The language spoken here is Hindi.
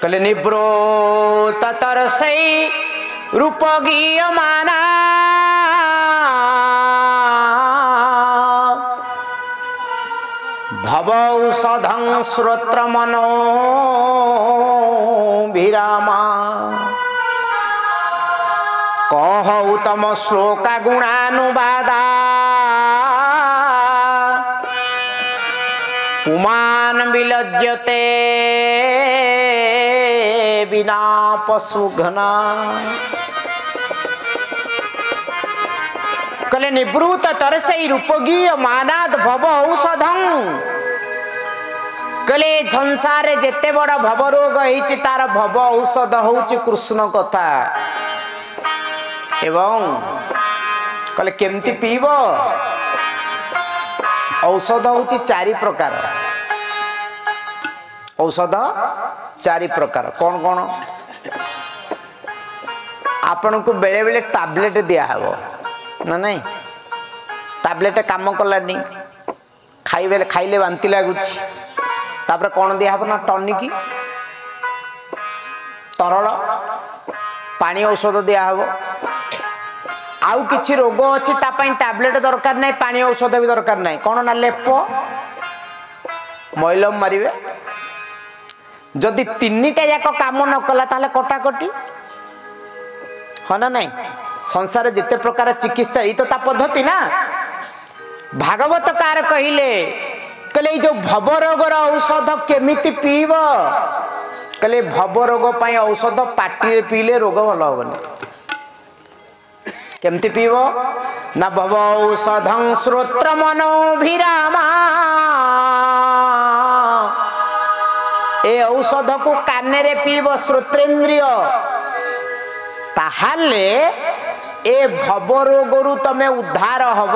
कले निवृत्त तरसै रूप गीयमाना भव औषधं श्रोत्र मनो विरामा कहौ तम श्लोका गुणानुवादा पुमान विलज्यते बिना पशुघ्ना कले निवृत्त तरसै रूपगीय मानाद भव औषधं कले संसार जेते बड़ा भव रोग होइछि तार भव औषध होउछि कृष्ण कथा एवं कले केमती पीब औषध होउछि चारि प्रकार औषध चारि प्रकार कौन कौन आपण को बेले बेले टैबलेट दिया हबो ना नहीं टैबलेट काम कलानी खाइले बांति लगुच तापर कौन दिया हबो ना टॉनिक तरल पानी औषध दिया हबो आउ किछि रोग अछि ता पई टैबलेट दरकार नहीं पानी औषध भी दरकार नहीं कौन ना लेप मैलम मारिबे जदि तीनटा जाक काम न कला ताले कटाकटी हाँ ना नहीं संसार जिते प्रकार चिकित्सा ये तो ता पद्धति ना भागवत कार कहिले कहले जो भव रोगर औषध केमिति पीब कहले भव रोग पाई औषध पाटी पीले रोग भल हेबनी केमती पीब ना भव औषधं श्रोत्र मनो विरामा ए औषध को काने रे पीब श्रोत्रेंद्रिय ताहाले ए भव रोगरु तमे उद्धार हब।